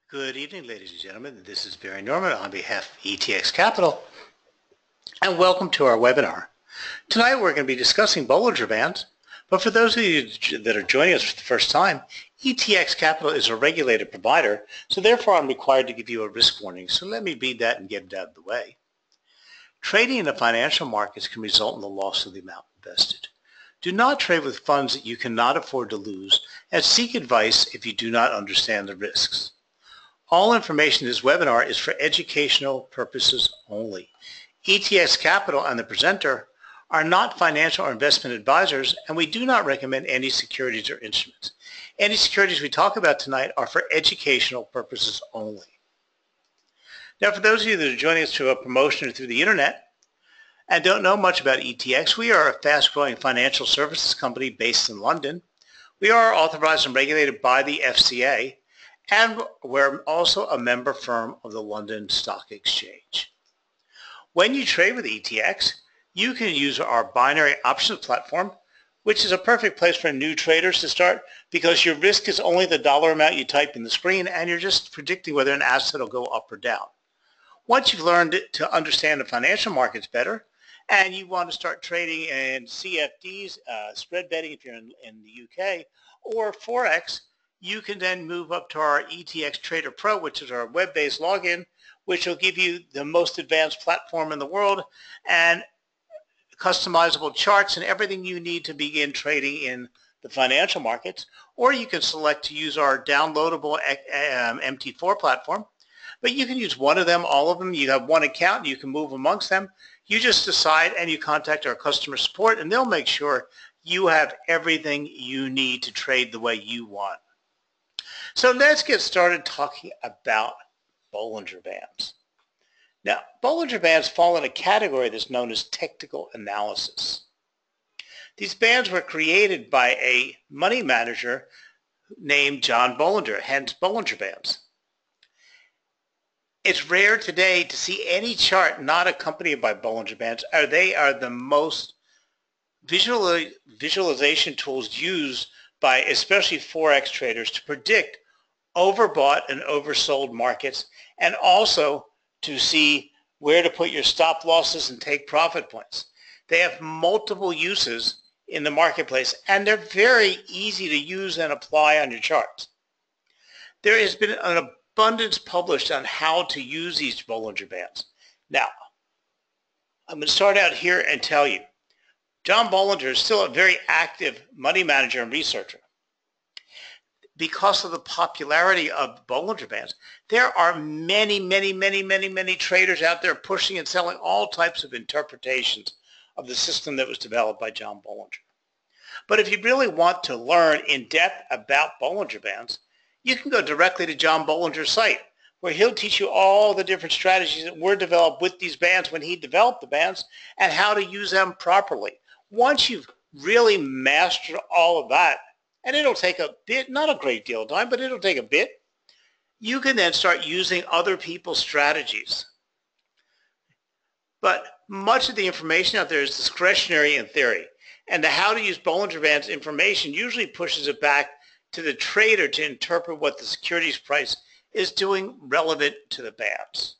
Good evening, ladies and gentlemen. This is Barry Norman on behalf of ETX Capital, and welcome to our webinar. Tonight we're going to be discussing Bollinger Bands, but for those of you that are joining us for the first time, ETX Capital is a regulated provider, so therefore I'm required to give you a risk warning. So let me read that and get it out of the way. Trading in the financial markets can result in the loss of the amount invested. Do not trade with funds that you cannot afford to lose, and seek advice if you do not understand the risks. All information in this webinar is for educational purposes only. ETX Capital and the presenter are not financial or investment advisors, and we do not recommend any securities or instruments. Any securities we talk about tonight are for educational purposes only. Now, for those of you that are joining us through a promotion or through the internet and don't know much about ETX, we are a fast-growing financial services company based in London. We are authorized and regulated by the FCA, and we're also a member firm of the London Stock Exchange. When you trade with ETX, you can use our binary options platform, which is a perfect place for new traders to start because your risk is only the dollar amount you type in the screen, and you're just predicting whether an asset will go up or down. Once you've learned to understand the financial markets better, and you want to start trading in CFDs, spread betting if you're in the UK, or Forex, you can then move up to our ETX Trader Pro, which is our web-based login, which will give you the most advanced platform in the world and customizable charts and everything you need to begin trading in the financial markets. Or you can select to use our downloadable MT4 platform. But you can use one of them, all of them. You have one account, you can move amongst them. You just decide and you contact our customer support, and they'll make sure you have everything you need to trade the way you want. So let's get started talking about Bollinger Bands. Now, Bollinger Bands fall in a category that's known as technical analysis. These bands were created by a money manager named John Bollinger, hence Bollinger Bands. It's rare today to see any chart not accompanied by Bollinger Bands, or they are the most visualization tools used by especially Forex traders to predict overbought and oversold markets, and also to see where to put your stop losses and take profit points. They have multiple uses in the marketplace, and they're very easy to use and apply on your charts. There has been an abundance published on how to use these Bollinger Bands. Now, I'm going to start out here and tell you, John Bollinger is still a very active money manager and researcher. Because of the popularity of Bollinger Bands, there are many traders out there pushing and selling all types of interpretations of the system that was developed by John Bollinger. But if you really want to learn in depth about Bollinger Bands, you can go directly to John Bollinger's site, where he'll teach you all the different strategies that were developed with these bands when he developed the bands and how to use them properly. Once you've really mastered all of that, and it'll take a bit, not a great deal of time, but it'll take a bit, you can then start using other people's strategies. But much of the information out there is discretionary in theory, and the how to use Bollinger Bands information usually pushes it back to the trader to interpret what the securities price is doing relevant to the bands.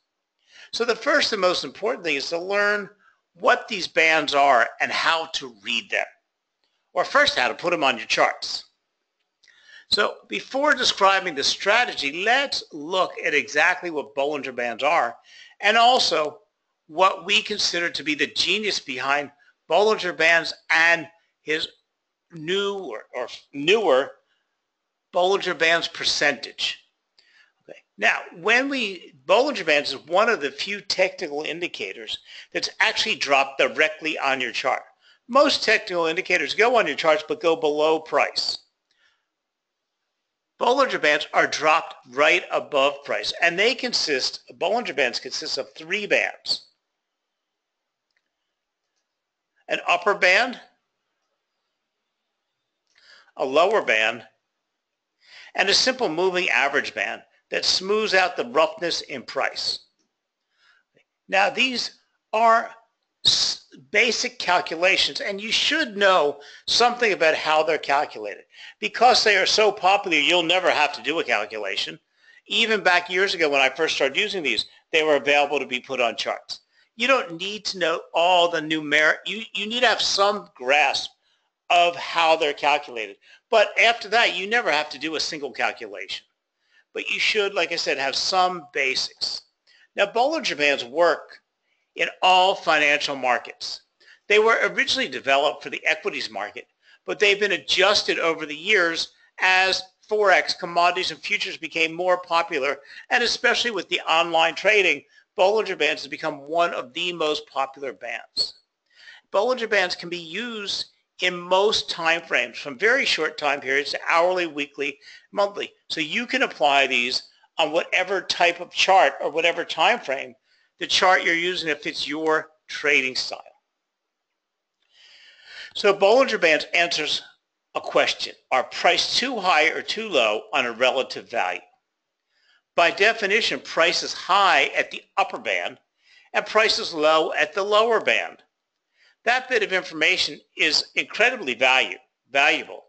So the first and most important thing is to learn what these bands are and how to read them, or first how to put them on your charts. So before describing the strategy, let's look at exactly what Bollinger Bands are, and also what we consider to be the genius behind Bollinger Bands and his newer Bollinger Bands percentage. Okay. Now, Bollinger Bands is one of the few technical indicators that's actually dropped directly on your chart. Most technical indicators go on your charts but go below price. Bollinger Bands are dropped right above price, and Bollinger Bands consist of 3 bands. An upper band, a lower band, and a simple moving average band that smooths out the roughness in price. Now, these are basic calculations, and you should know something about how they're calculated. Because they are so popular, you'll never have to do a calculation. Even back years ago when I first started using these, they were available to be put on charts. You don't need to know all the numeric. You need to have some grasp of how they're calculated. But after that, you never have to do a single calculation. But you should, like I said, have some basics. Now, Bollinger Bands work in all financial markets. They were originally developed for the equities market, but they've been adjusted over the years as Forex, commodities, and futures became more popular, and especially with the online trading, Bollinger Bands has become one of the most popular bands. Bollinger Bands can be used in most time frames, from very short time periods to hourly, weekly, monthly. So you can apply these on whatever type of chart or whatever time frame the chart you're using that fits your trading style. So Bollinger Bands answers a question: are prices too high or too low on a relative value? By definition, price is high at the upper band and price is low at the lower band. That bit of information is incredibly valuable.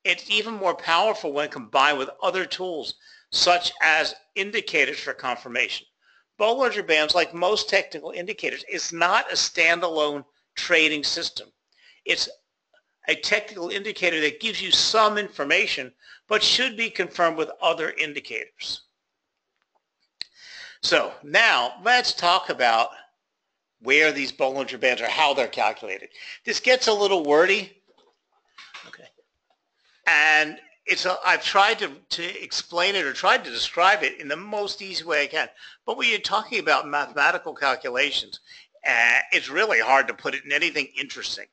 It's even more powerful when combined with other tools, such as indicators for confirmation. Bollinger Bands, like most technical indicators, is not a standalone trading system. It's a technical indicator that gives you some information, but should be confirmed with other indicators. So now let's talk about where these Bollinger Bands are, how they're calculated. This gets a little wordy, okay, and I've tried to explain it or tried to describe it in the most easy way I can. But when you're talking about mathematical calculations, it's really hard to put it in anything interesting.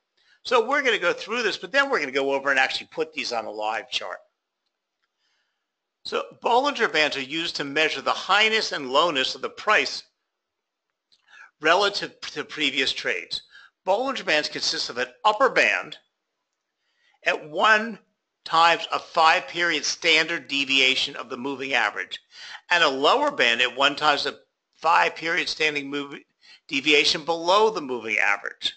So we're going to go through this, but then we're going to go over and actually put these on a live chart. So Bollinger Bands are used to measure the highness and lowness of the price relative to previous trades. Bollinger Bands consist of an upper band at 1 times a 5-period standard deviation of the moving average, and a lower band at 1 times a 5-period standing deviation below the moving average.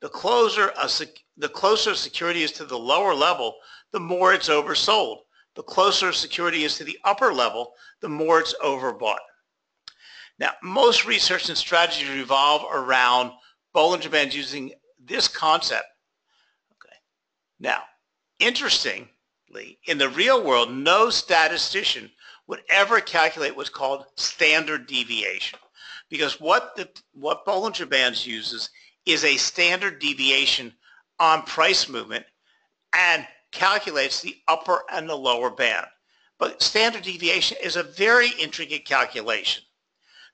The closer a security is to the lower level, the more it's oversold. The closer a security is to the upper level, the more it's overbought. Now, most research and strategy revolve around Bollinger Bands using this concept. Okay. Now, interestingly, in the real world, no statistician would ever calculate what's called standard deviation, because what Bollinger Bands uses is a standard deviation on price movement and calculates the upper and the lower band. But standard deviation is a very intricate calculation.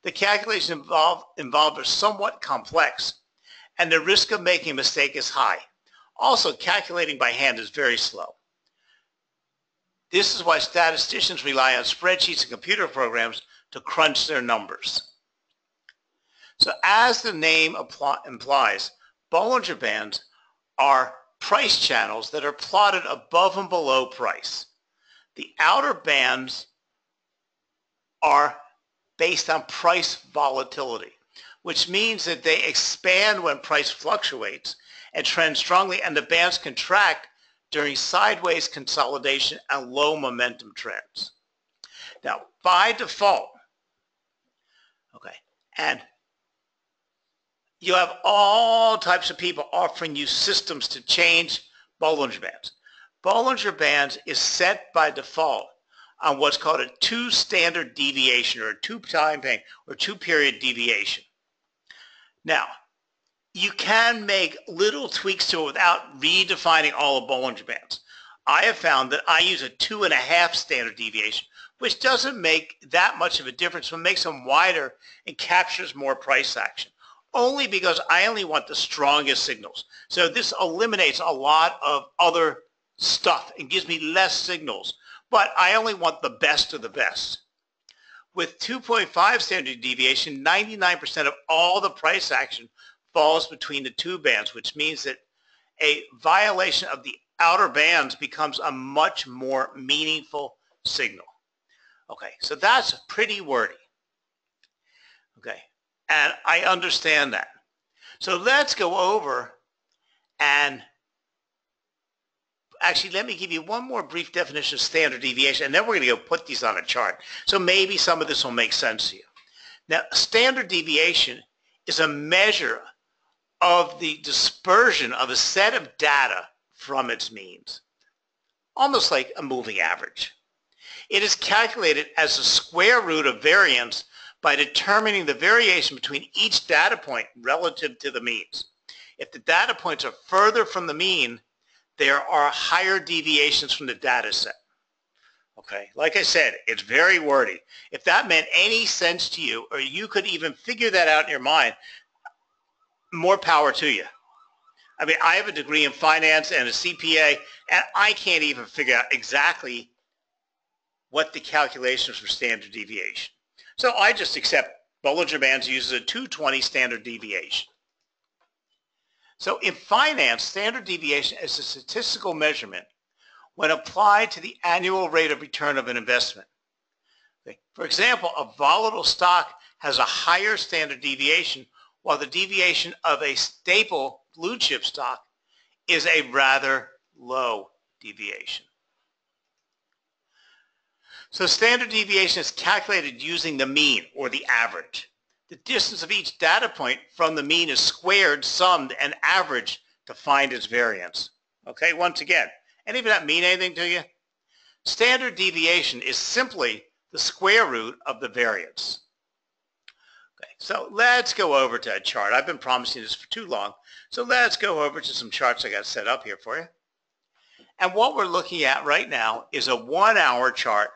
The calculations involved are somewhat complex, and the risk of making a mistake is high. Also, calculating by hand is very slow. This is why statisticians rely on spreadsheets and computer programs to crunch their numbers. So as the name implies, Bollinger Bands are price channels that are plotted above and below price. The outer bands are based on price volatility, which means that they expand when price fluctuates and trend strongly, and the bands contract during sideways consolidation and low momentum trends. Now, by default, okay, and you have all types of people offering you systems to change Bollinger Bands. Bollinger Bands is set by default on what's called a 2 standard deviation, or a 2-period deviation. Now, you can make little tweaks to it without redefining all of Bollinger Bands. I have found that I use a 2.5 standard deviation, which doesn't make that much of a difference, but makes them wider and captures more price action, only because I only want the strongest signals. So this eliminates a lot of other stuff and gives me less signals, but I only want the best of the best. With 2.5 standard deviation, 99% of all the price action falls between the 2 bands, which means that a violation of the outer bands becomes a much more meaningful signal. Okay, so that's pretty wordy. Okay, and I understand that. So let's go over and actually, let me give you one more brief definition of standard deviation, and then we're going to go put these on a chart. So maybe some of this will make sense to you. Now, standard deviation is a measure of the dispersion of a set of data from its means, almost like a moving average. It is calculated as the square root of variance by determining the variation between each data point relative to the means. If the data points are further from the mean, there are higher deviations from the data set. Okay, like I said, it's very wordy. If that meant any sense to you, or you could even figure that out in your mind, more power to you. I mean, I have a degree in finance and a CPA, and I can't even figure out exactly what the calculations for standard deviation. So I just accept Bollinger Bands uses a 220 standard deviation. So in finance, standard deviation is a statistical measurement when applied to the annual rate of return of an investment. Okay. For example, a volatile stock has a higher standard deviation, while the deviation of a staple blue chip stock is a rather low deviation. So standard deviation is calculated using the mean, or the average. The distance of each data point from the mean is squared, summed, and averaged to find its variance. Okay, once again, any of that mean anything to you? Standard deviation is simply the square root of the variance. Okay, so let's go over to a chart. I've been promising this for too long, so let's go over to some charts I got set up here for you. And what we're looking at right now is a 1 hour chart,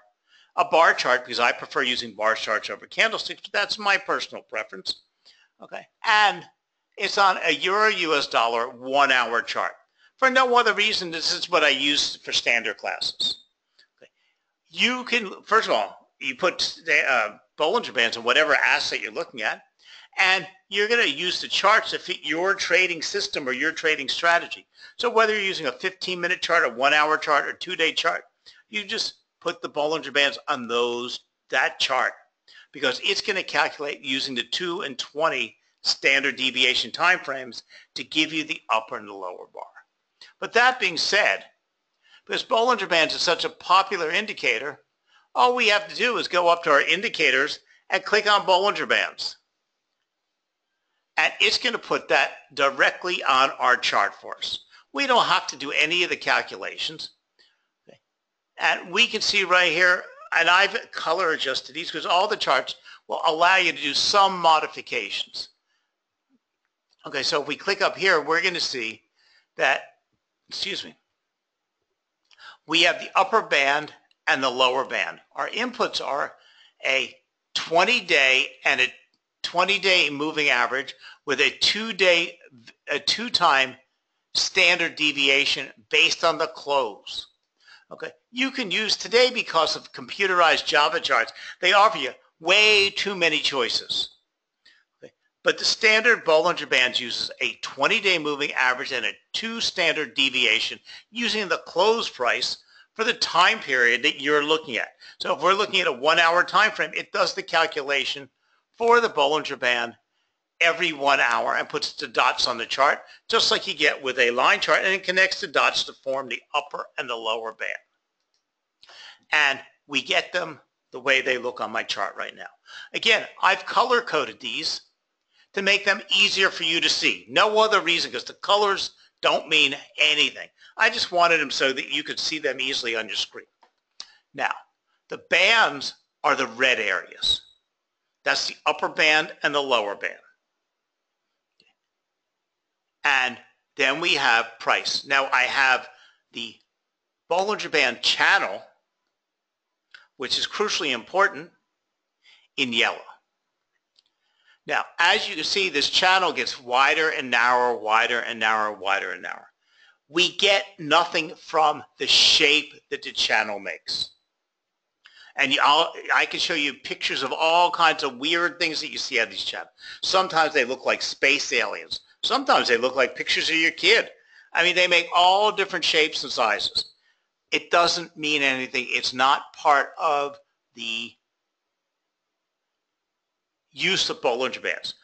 a bar chart, because I prefer using bar charts over candlesticks, but that's my personal preference. Okay, and it's on a Euro-US dollar 1 hour chart. For no other reason, this is what I use for standard classes. Okay. You can, first of all, you put Bollinger Bands on whatever asset you're looking at, and you're going to use the charts to fit your trading system or your trading strategy. So whether you're using a 15-minute chart, a 1 hour chart, or 2-day chart, you just put the Bollinger Bands on that chart, because it's going to calculate using the 2 and 20 standard deviation time frames to give you the upper and the lower bar. But that being said, because Bollinger Bands is such a popular indicator, all we have to do is go up to our indicators and click on Bollinger Bands. And it's going to put that directly on our chart for us. We don't have to do any of the calculations. Okay. And we can see right here, and I've color adjusted these because all the charts will allow you to do some modifications. Okay, so if we click up here, we're going to see that, we have the upper band and the lower band. Our inputs are a 20-day and a 20-day moving average with a 2-time standard deviation based on the close. Okay, you can use today, because of computerized Java charts, they offer you way too many choices. Okay. But the standard Bollinger Bands uses a 20-day moving average and a 2 standard deviation using the close price for the time period that you're looking at. So if we're looking at a 1 hour time frame, it does the calculation for the Bollinger Band every 1 hour and puts the dots on the chart, just like you get with a line chart, and it connects the dots to form the upper and the lower band. And we get them the way they look on my chart right now. Again, I've color-coded these to make them easier for you to see. No other reason, because the colors don't mean anything. I just wanted them so that you could see them easily on your screen. Now, the bands are the red areas. That's the upper band and the lower band. And then we have price. Now I have the Bollinger Band channel, which is crucially important, in yellow. Now, as you can see, this channel gets wider and narrower, wider and narrower, wider and narrower. We get nothing from the shape that the channel makes. And I can show you pictures of all kinds of weird things that you see on these channels. Sometimes they look like space aliens. Sometimes they look like pictures of your kid. I mean, they make all different shapes and sizes. It doesn't mean anything. It's not part of the use of Bollinger Bands.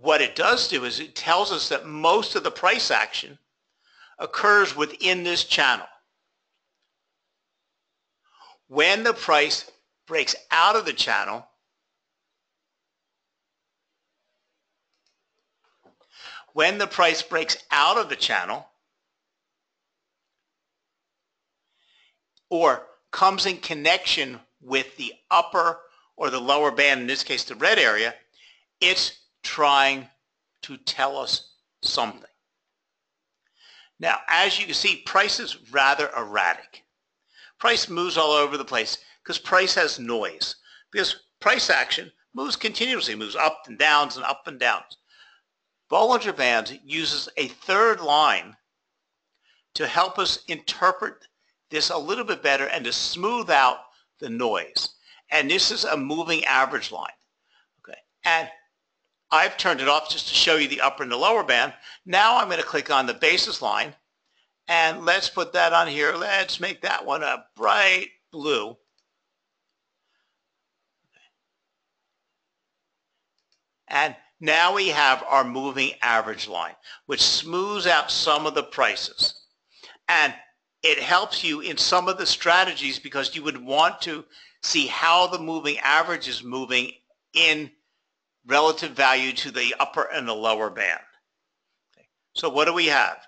What it does do is it tells us that most of the price action occurs within this channel. When the price breaks out of the channel, or comes in connection with the upper or the lower band, in this case the red area, it's trying to tell us something. Now, as you can see, price is rather erratic. Price moves all over the place because price has noise. Because price action moves continuously, moves up and downs and up and downs. Bollinger Bands uses a third line to help us interpret this a little bit better and to smooth out the noise. And this is a moving average line. Okay, and I've turned it off just to show you the upper and the lower band. Now I'm going to click on the basis line, and let's put that on here. Let's make that one a bright blue. And now we have our moving average line, which smooths out some of the prices. And it helps you in some of the strategies because you would want to see how the moving average is moving in relative value to the upper and the lower band. Okay. So what do we have?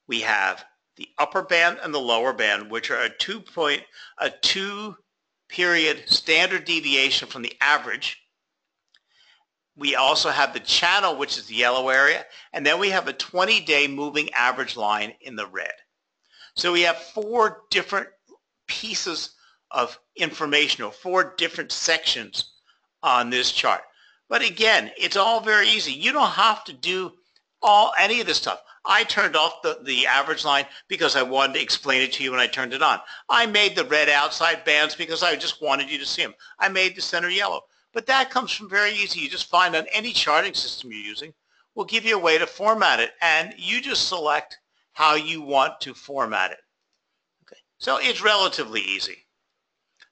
We have the upper band and the lower band, which are a two-period standard deviation from the average. We also have the channel, which is the yellow area, and then we have a 20-day moving average line in the red. So we have 4 different pieces of information, or 4 different sections on this chart. But again, it's all very easy. You don't have to do any of this stuff. I turned off the average line because I wanted to explain it to you when I turned it on. I made the red outside bands because I just wanted you to see them. I made the center yellow. But that comes from very easy. You just find on any charting system you're using, we'll give you a way to format it, and you just select how you want to format it. Okay. So it's relatively easy.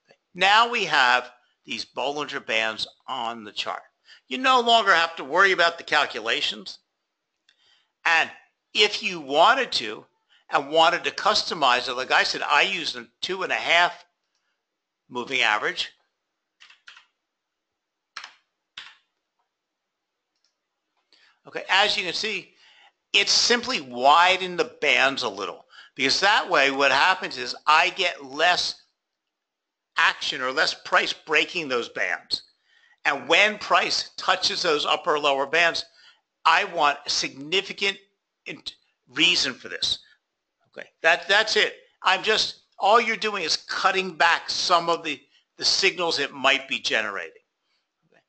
Okay. Now we have these Bollinger Bands on the chart. You no longer have to worry about the calculations. And if you wanted to and wanted to customize it, like I said, I used a 2.5 moving average. Okay, as you can see, it's simply widen the bands a little, because that way what happens is I get less action or less price breaking those bands. And when price touches those upper or lower bands, I want a significant reason for this. Okay, that's it. All you're doing is cutting back some of the signals it might be generating. Okay.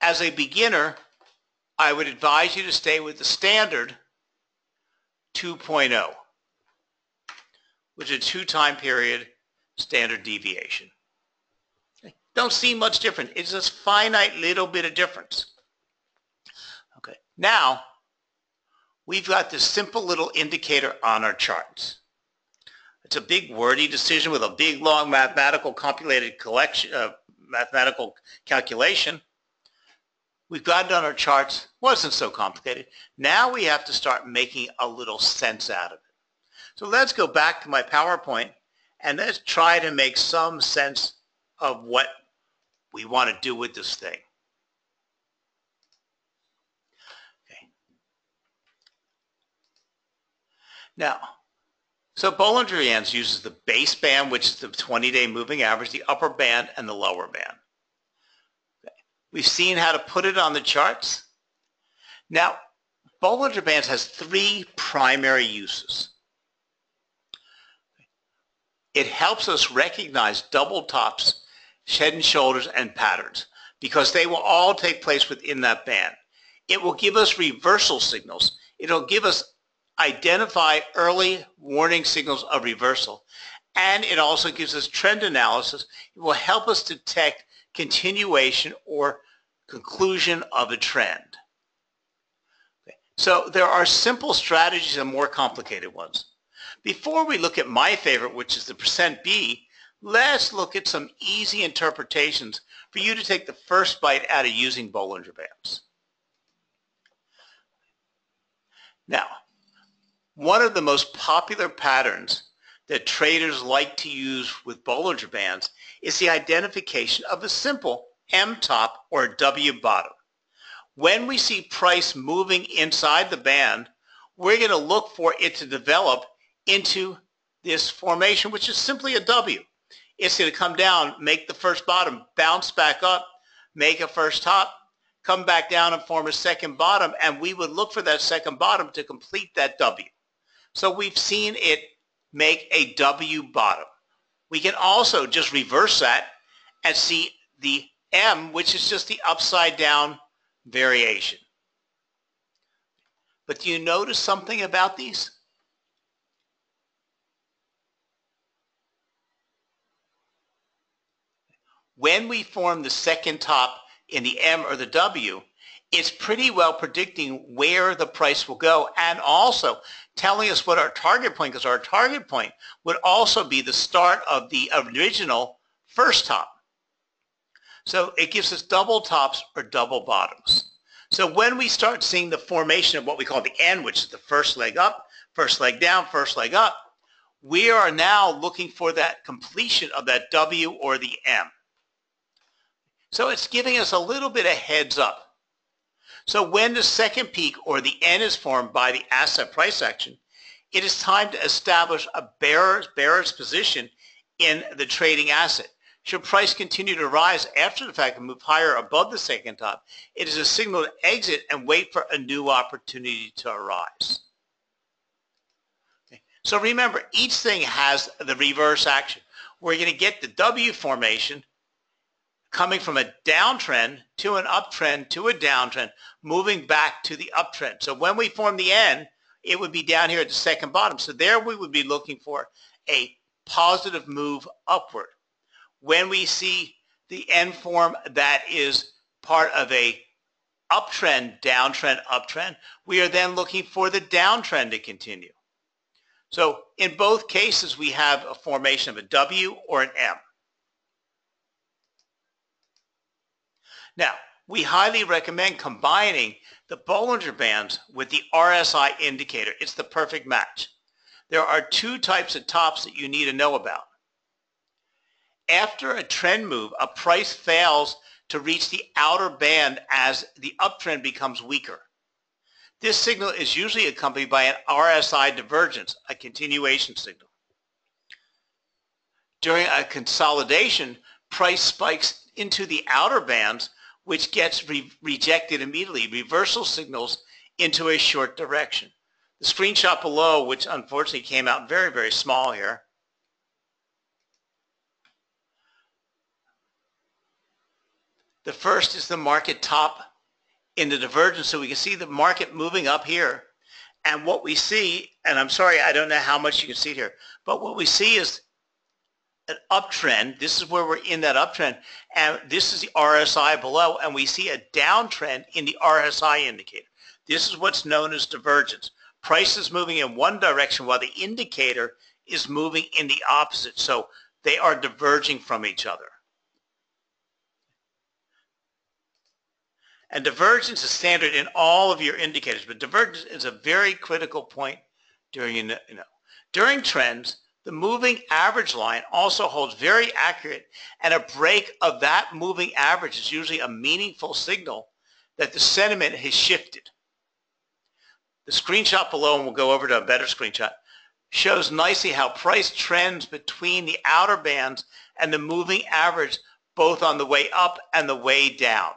As a beginner, I would advise you to stay with the standard 2.0, which is a 2-time period standard deviation. Okay. Don't see much different. It's this finite little bit of difference. Okay. Now, we've got this simple little indicator on our charts. It's a big wordy decision with a big long mathematical calculation. We've got it on our charts. Wasn't so complicated. Now we have to start making a little sense out of it. So let's go back to my PowerPoint and let's try to make some sense of what we want to do with this thing. Okay. Now, so Bollinger Bands uses the base band, which is the 20-day moving average, the upper band, and the lower band. We've seen how to put it on the charts. Now, Bollinger Bands has 3 primary uses. It helps us recognize double tops, head and shoulders, and patterns because they will all take place within that band. It will give us reversal signals. It'll give us identify early warning signals of reversal. And it also gives us trend analysis. It will help us detect continuation or conclusion of a trend. Okay. So there are simple strategies and more complicated ones. Before we look at my favorite, which is the %B, let's look at some easy interpretations for you to take the first bite out of using Bollinger Bands. Now, One of the most popular patterns that traders like to use with Bollinger Bands is the identification of a simple M top or W bottom. When we see price moving inside the band, we're going to look for it to develop into this formation, which is simply a W. It's going to come down, make the first bottom, bounce back up, make a first top, come back down and form a second bottom, and we would look for that second bottom to complete that W. So we've seen it make a W bottom. We can also just reverse that and see the M, which is just the upside down variation. But do you notice something about these? When we form the second top in the M or the W, it's pretty well predicting where the price will go and also telling us what our target point, because our target point would also be the start of the original first top. So it gives us double tops or double bottoms. So when we start seeing the formation of what we call the N, which is the first leg up, first leg down, first leg up, we are now looking for that completion of that W or the M. So it's giving us a little bit of heads up. So when the second peak or the N is formed by the asset price action, it is time to establish a bearish position in the trading asset. Should price continue to rise after the fact and move higher above the second top, it is a signal to exit and wait for a new opportunity to arise. Okay. So remember, each thing has the reverse action. We're going to get the W formation coming from a downtrend to an uptrend to a downtrend, moving back to the uptrend. So when we form the N, it would be down here at the second bottom. So there we would be looking for a positive move upward. When we see the N form that is part of a uptrend, downtrend, uptrend, we are then looking for the downtrend to continue. So in both cases, we have a formation of a W or an M. Now, we highly recommend combining the Bollinger Bands with the RSI indicator. It's the perfect match. There are two types of tops that you need to know about. After a trend move, a price fails to reach the outer band as the uptrend becomes weaker. This signal is usually accompanied by an RSI divergence, a continuation signal. During a consolidation, price spikes into the outer bands, which gets rejected immediately, reversal signals into a short direction. The screenshot below, which unfortunately came out very, very small here, the first is the market top in the divergence. So we can see the market moving up here. And what we see, and I'm sorry, I don't know how much you can see here, but what we see is an uptrend. This is where we're in that uptrend. And this is the RSI below. And we see a downtrend in the RSI indicator. This is what's known as divergence. Price is moving in one direction while the indicator is moving in the opposite. So they are diverging from each other. And divergence is standard in all of your indicators, but divergence is a very critical point during, during trends. The moving average line also holds very accurate, and a break of that moving average is usually a meaningful signal that the sentiment has shifted. The screenshot below, and we'll go over to a better screenshot, shows nicely how price trends between the outer bands and the moving average, both on the way up and the way down.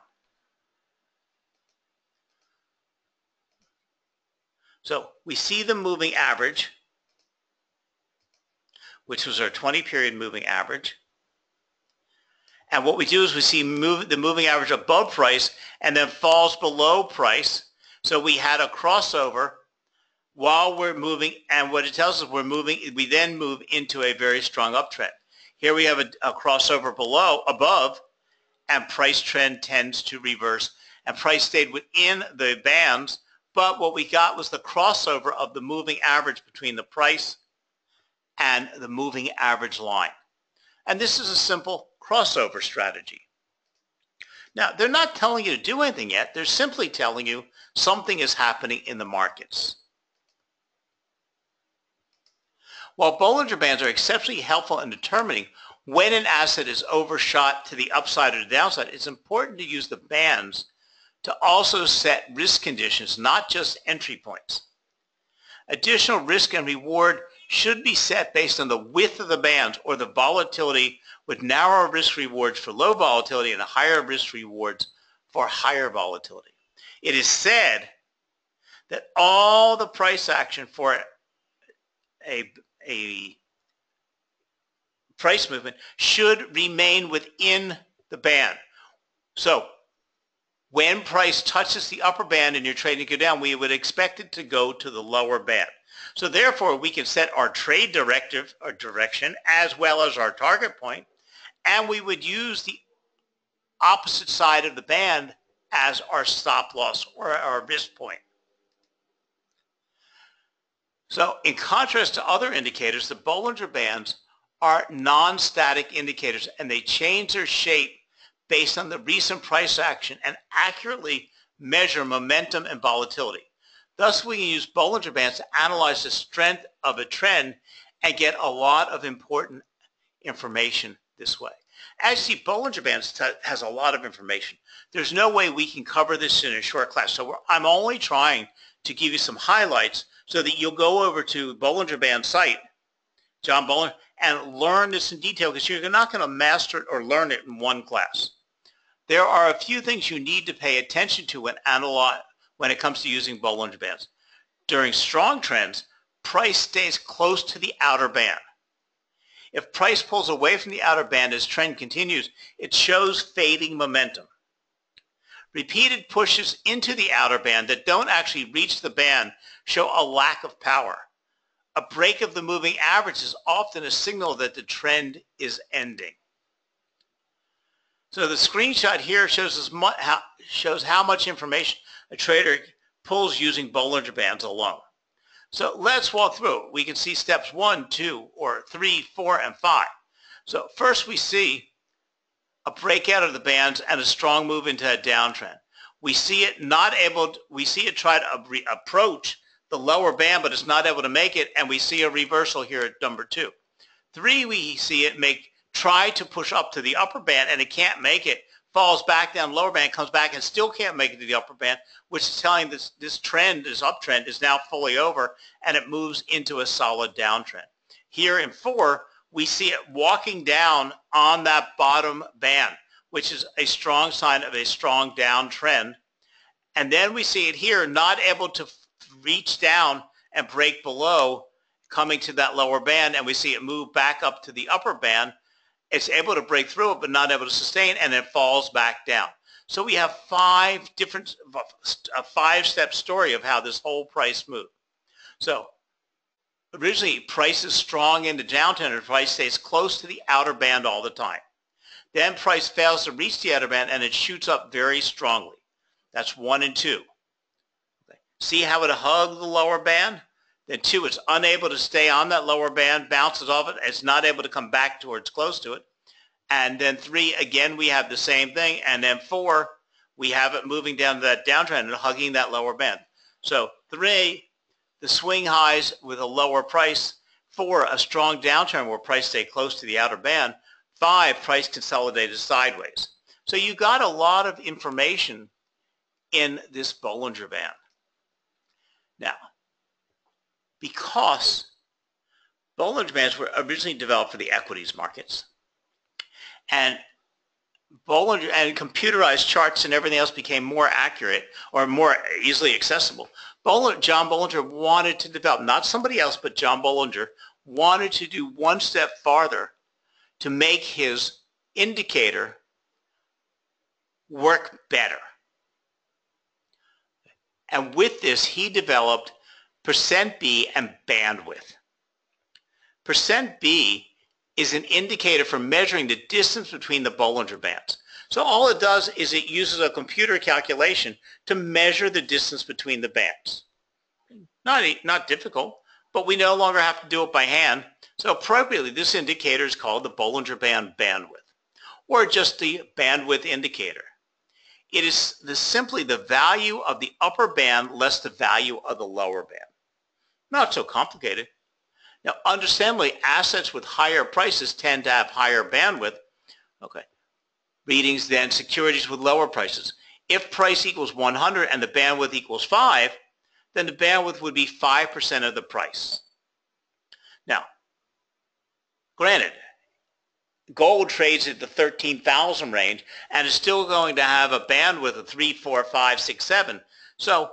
So we see the moving average, which was our 20-period moving average. And what we do is we see the moving average above price and then falls below price. So we had a crossover while we're moving, and what it tells us we're moving, we then move into a very strong uptrend. Here we have a crossover above, and price trend tends to reverse, and price stayed within the bands. But what we got was the crossover of the moving average between the price and the moving average line. And this is a simple crossover strategy. Now, they're not telling you to do anything yet. They're simply telling you something is happening in the markets. While Bollinger Bands are exceptionally helpful in determining when an asset is overshot to the upside or the downside, it's important to use the bands to also set risk conditions, not just entry points. Additional risk and reward should be set based on the width of the bands or the volatility, with narrower risk rewards for low volatility and higher risk rewards for higher volatility. It is said that all the price action for a price movement should remain within the band. So when price touches the upper band and you're trading to go down, we would expect it to go to the lower band. So therefore, we can set our trade directive or direction as well as our target point, and we would use the opposite side of the band as our stop loss or our risk point. So in contrast to other indicators, the Bollinger Bands are non-static indicators, and they change their shape based on the recent price action and accurately measure momentum and volatility. Thus, we can use Bollinger Bands to analyze the strength of a trend and get a lot of important information this way. As you see, Bollinger Bands has a lot of information. There's no way we can cover this in a short class, so I'm only trying to give you some highlights so that you'll go over to Bollinger Band site, John Bollinger, and learn this in detail, because you're not going to master it or learn it in one class. There are a few things you need to pay attention to when it comes to using Bollinger Bands. During strong trends, price stays close to the outer band. If price pulls away from the outer band as trend continues, it shows fading momentum. Repeated pushes into the outer band that don't actually reach the band show a lack of power. A break of the moving average is often a signal that the trend is ending. So the screenshot here shows how much information a trader pulls using Bollinger Bands alone. So let's walk through. We can see steps 1, 2, or 3, 4, and 5. So first we see a breakout of the bands and a strong move into a downtrend. We see it try to approach the lower band, but it's not able to make it, and we see a reversal here at number 2. 3, we see it try to push up to the upper band, and it can't make it, falls back down lower band, comes back and still can't make it to the upper band, which is telling this uptrend is now fully over, and it moves into a solid downtrend. Here in 4, we see it walking down on that bottom band, which is a strong sign of a strong downtrend. And then we see it here not able to reach down and break below, coming to that lower band, and we see it move back up to the upper band. It's able to break through it, but not able to sustain, and it falls back down. So we have a 5-step story of how this whole price moved. So originally, price is strong in the downtrend, and price stays close to the outer band all the time. Then price fails to reach the outer band, and it shoots up very strongly. That's 1 and 2. Okay. See how it hugged the lower band? Then 2, it's unable to stay on that lower band, bounces off it, it's not able to come back towards close to it. And then 3, again, we have the same thing. And then 4, we have it moving down to that downtrend and hugging that lower band. So 3, the swing highs with a lower price. 4, a strong downtrend where price stayed close to the outer band. 5, price consolidated sideways. So you got a lot of information in this Bollinger Band. Now, because Bollinger Bands were originally developed for the equities markets, and Bollinger and computerized charts and everything else became more accurate or more easily accessible, John Bollinger wanted to develop, not somebody else, but John Bollinger wanted to do one step farther to make his indicator work better. And with this, he developed %B and bandwidth. %B is an indicator for measuring the distance between the Bollinger Bands. So all it does is it uses a computer calculation to measure the distance between the bands. Not difficult, but we no longer have to do it by hand. So appropriately, this indicator is called the Bollinger Band bandwidth, or just the bandwidth indicator. It is simply the value of the upper band less the value of the lower band. Not so complicated. Now, understandably, assets with higher prices tend to have higher bandwidth, okay, readings than securities with lower prices. If price equals 100 and the bandwidth equals 5, then the bandwidth would be 5% of the price. Now, granted, gold trades at the 13,000 range and is still going to have a bandwidth of 3, 4, 5, 6, 7. So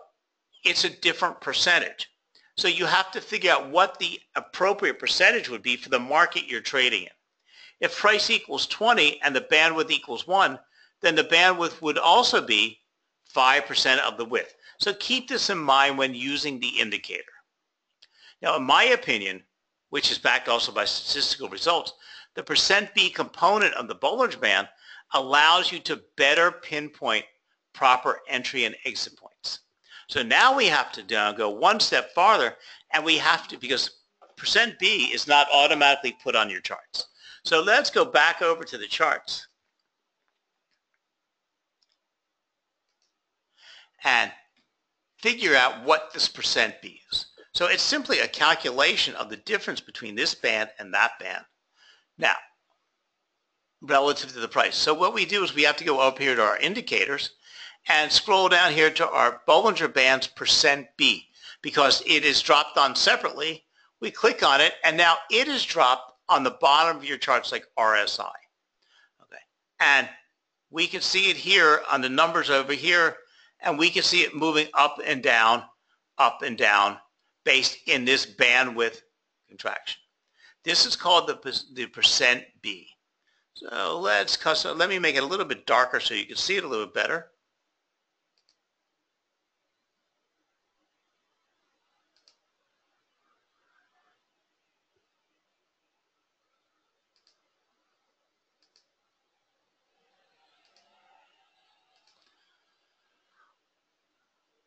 it's a different percentage. So you have to figure out what the appropriate percentage would be for the market you're trading in. If price equals 20 and the bandwidth equals 1, then the bandwidth would also be 5% of the width. So keep this in mind when using the indicator. Now, in my opinion, which is backed also by statistical results, the percent B component of the Bollinger Band allows you to better pinpoint proper entry and exit points. So now we have to go one step farther, and we have to, because percent B is not automatically put on your charts. So let's go back over to the charts and figure out what this percent B is. So it's simply a calculation of the difference between this band and that band. Now, relative to the price. So what we do is we have to go up here to our indicators and scroll down here to our Bollinger Bands percent B, because it is dropped on separately. We click on it, and now it is dropped on the bottom of your charts like RSI. Okay, and we can see it here on the numbers over here, and we can see it moving up and down based in this bandwidth contraction. This is called the percent B. So let me make it a little bit darker so you can see it a little bit better.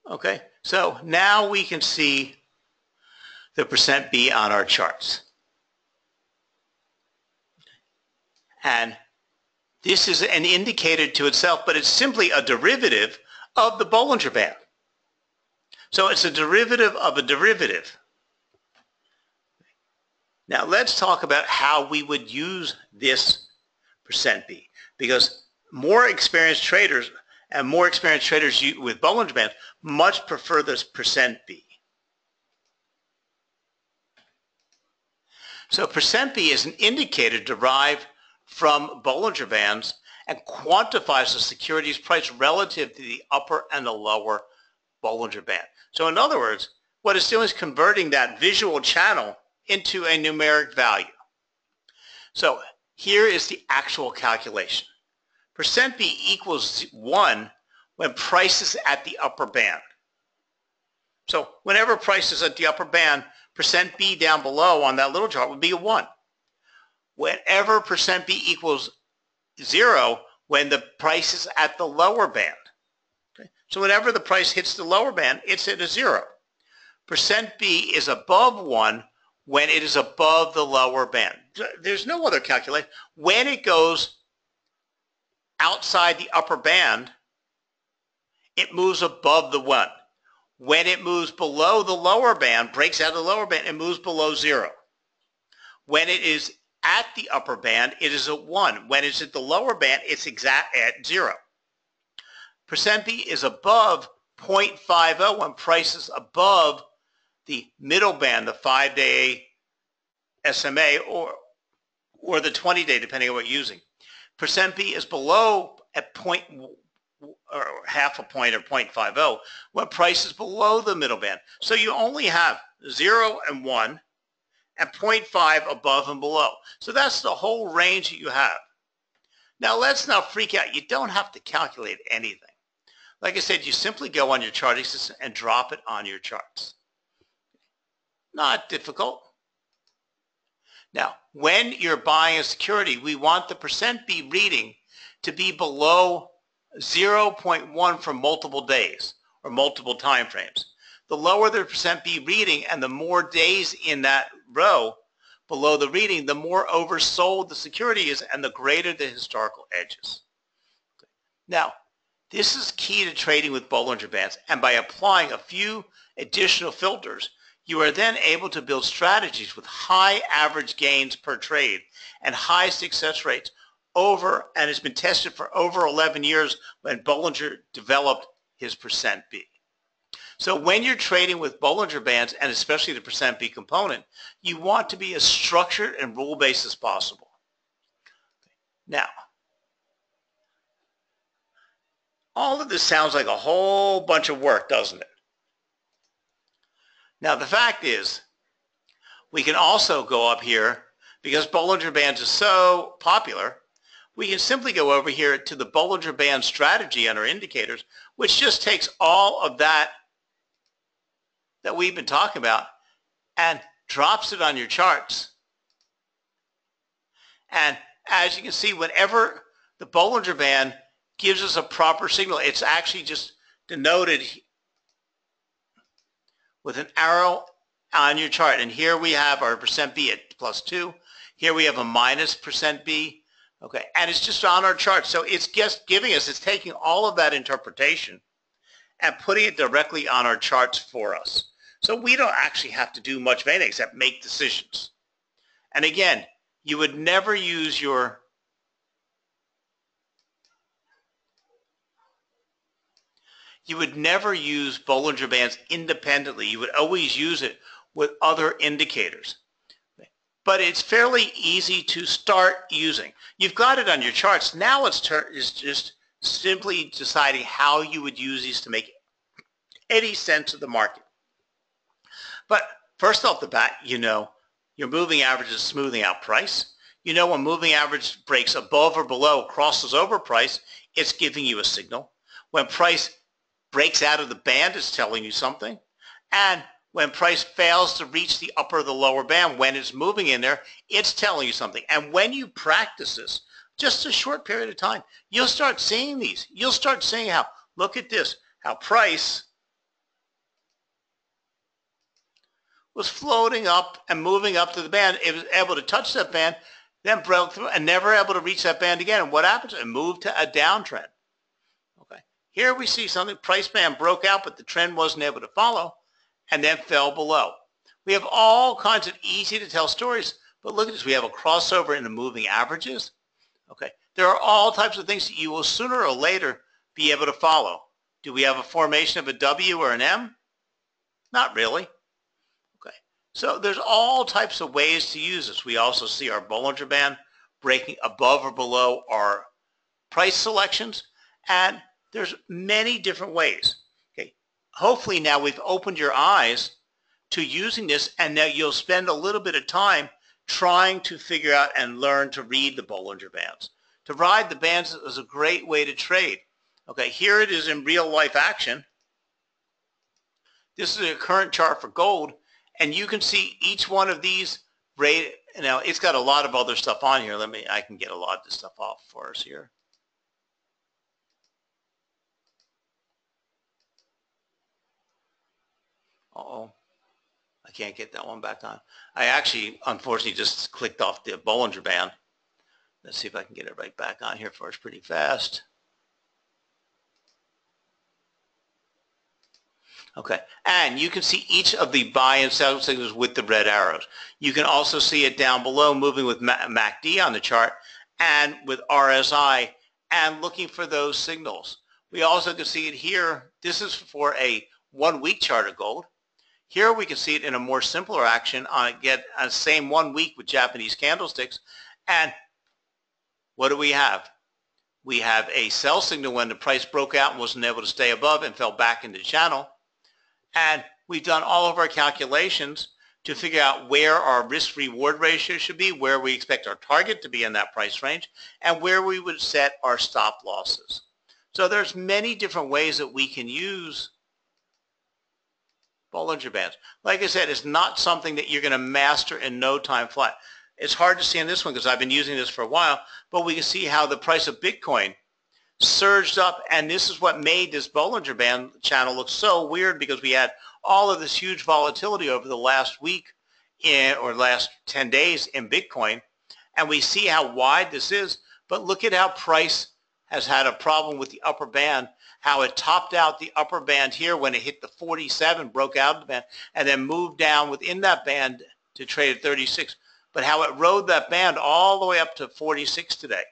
Okay, so now we can see the percent B on our charts. And this is an indicator to itself, but it's simply a derivative of the Bollinger Band. So it's a derivative of a derivative. Now let's talk about how we would use this percent B, because more experienced traders with Bollinger Bands much prefer this percent B. So percent B is an indicator derived from Bollinger Bands and quantifies the security's price relative to the upper and the lower Bollinger Band. So in other words, what it's doing is converting that visual channel into a numeric value. So here is the actual calculation. Percent B equals 1 when price is at the upper band. So whenever price is at the upper band, percent B down below on that little chart would be a 1. Whenever percent B equals 0, when the price is at the lower band. Okay? So whenever the price hits the lower band, it's at a 0. Percent B is above 1 when it is above the lower band. There's no other calculation. When it goes outside the upper band, it moves above the 1. When it moves below the lower band, breaks out of the lower band, it moves below 0. When it is at the upper band, it is at 1. When it's at the lower band, it's exact at 0. Percent B is above 0.50 when price is above the middle band, the 5-day SMA or the 20-day, depending on what you're using. Percent B is below at half a point or 0.50 when price is below the middle band. So you only have 0 and 1 and 0.5 above and below. So that's the whole range that you have. Now let's not freak out. You don't have to calculate anything. Like I said, you simply go on your charting system and drop it on your charts. Not difficult. Now, when you're buying a security, we want the percent B reading to be below 0.1 for multiple days or multiple time frames. The lower the percent B reading and the more days in that row below the reading, the more oversold the security is and the greater the historical edges. Okay. Now, this is key to trading with Bollinger Bands, and by applying a few additional filters, you are then able to build strategies with high average gains per trade and high success rates over, and it's been tested for over 11 years when Bollinger developed his percent B. So when you're trading with Bollinger Bands, and especially the percent B component, you want to be as structured and rule-based as possible. Now, all of this sounds like a whole bunch of work, doesn't it? Now, the fact is, we can also go up here, because Bollinger Bands is so popular, we can simply go over here to the Bollinger Band strategy under indicators, which just takes all of that we've been talking about and drops it on your charts. And as you can see, whenever the Bollinger Band gives us a proper signal, it's actually just denoted with an arrow on your chart. And here we have our percent B at +2. Here we have a minus percent B. Okay, and it's just on our chart. So it's just giving us, it's taking all of that interpretation and putting it directly on our charts for us. So we don't actually have to do much of anything except make decisions. And again, you would never use Bollinger Bands independently. You would always use it with other indicators. But it's fairly easy to start using. You've got it on your charts. Now it's just simply deciding how you would use these to make any sense of the market. But first off the bat, you know your moving average is smoothing out price. You know when moving average breaks above or below, crosses over price, it's giving you a signal. When price breaks out of the band, it's telling you something. And when price fails to reach the upper or the lower band, when it's moving in there, it's telling you something. And when you practice this, just a short period of time, you'll start seeing these. You'll start seeing how, look at this, how price was floating up and moving up to the band. It was able to touch that band, then broke through and never able to reach that band again. And what happens? It moved to a downtrend. Okay. Here we see something, price band broke out, but the trend wasn't able to follow and then fell below. We have all kinds of easy to tell stories, but look at this. We have a crossover in the moving averages. Okay. There are all types of things that you will sooner or later be able to follow. Do we have a formation of a W or an M? Not really. So there's all types of ways to use this. We also see our Bollinger Band breaking above or below our price selections, and there's many different ways. Okay. Hopefully now we've opened your eyes to using this, and now you'll spend a little bit of time trying to figure out and learn to read the Bollinger Bands. To ride the bands is a great way to trade. Okay, here it is in real life action. This is a current chart for gold. And you can see each one of these rate. Now it's got a lot of other stuff on here. I can get a lot of this stuff off for us here. Uh-oh, I can't get that one back on. I actually, unfortunately, just clicked off the Bollinger Band. Let's see if I can get it right back on here for us pretty fast. Okay, and you can see each of the buy and sell signals with the red arrows. You can also see it down below moving with MACD on the chart and with RSI and looking for those signals. We also can see it here. This is for a 1 week chart of gold. Here we can see it in a more simpler action on a same 1 week with Japanese candlesticks. And what do we have? We have a sell signal when the price broke out and wasn't able to stay above and fell back into the channel. And we've done all of our calculations to figure out where our risk-reward ratio should be, where we expect our target to be in that price range, and where we would set our stop losses. So there's many different ways that we can use Bollinger Bands. Like I said, it's not something that you're going to master in no time flat. It's hard to see in this one because I've been using this for a while, but we can see how the price of Bitcoin surged up, and this is what made this Bollinger Band channel look so weird, because we had all of this huge volatility over the last week or last 10 days in Bitcoin, and we see how wide this is, but look at how price has had a problem with the upper band, how it topped out the upper band here when it hit the 47, broke out of the band, and then moved down within that band to trade at 36, but how it rode that band all the way up to 46 today.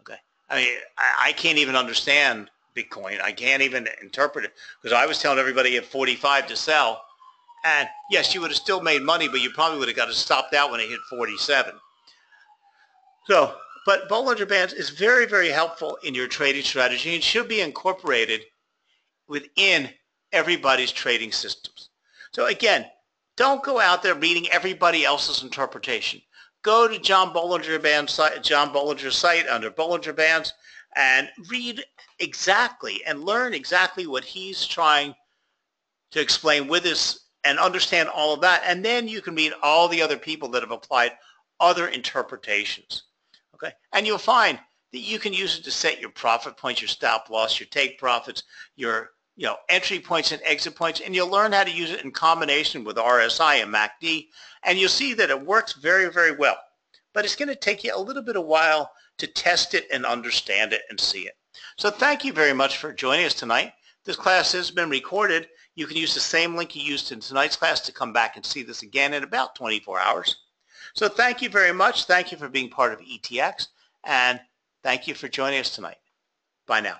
Okay, I mean, I can't even understand Bitcoin. I can't even interpret it, because I was telling everybody at 45 to sell, and yes, you would have still made money, but you probably would have got it stopped out when it hit 47. So, but Bollinger Bands is very, very helpful in your trading strategy and should be incorporated within everybody's trading systems. So again, don't go out there reading everybody else's interpretation. Go to John Bollinger's site under Bollinger Bands and read exactly and learn exactly what he's trying to explain with this and understand all of that. And then you can read all the other people that have applied other interpretations. Okay, and you'll find that you can use it to set your profit points, your stop loss, your take profits, your entry points and exit points, and you'll learn how to use it in combination with RSI and MACD, and you'll see that it works very, very well. But it's going to take you a little bit of while to test it and understand it and see it. So thank you very much for joining us tonight. This class has been recorded. You can use the same link you used in tonight's class to come back and see this again in about 24 hours. So thank you very much. Thank you for being part of ETX, and thank you for joining us tonight. Bye now.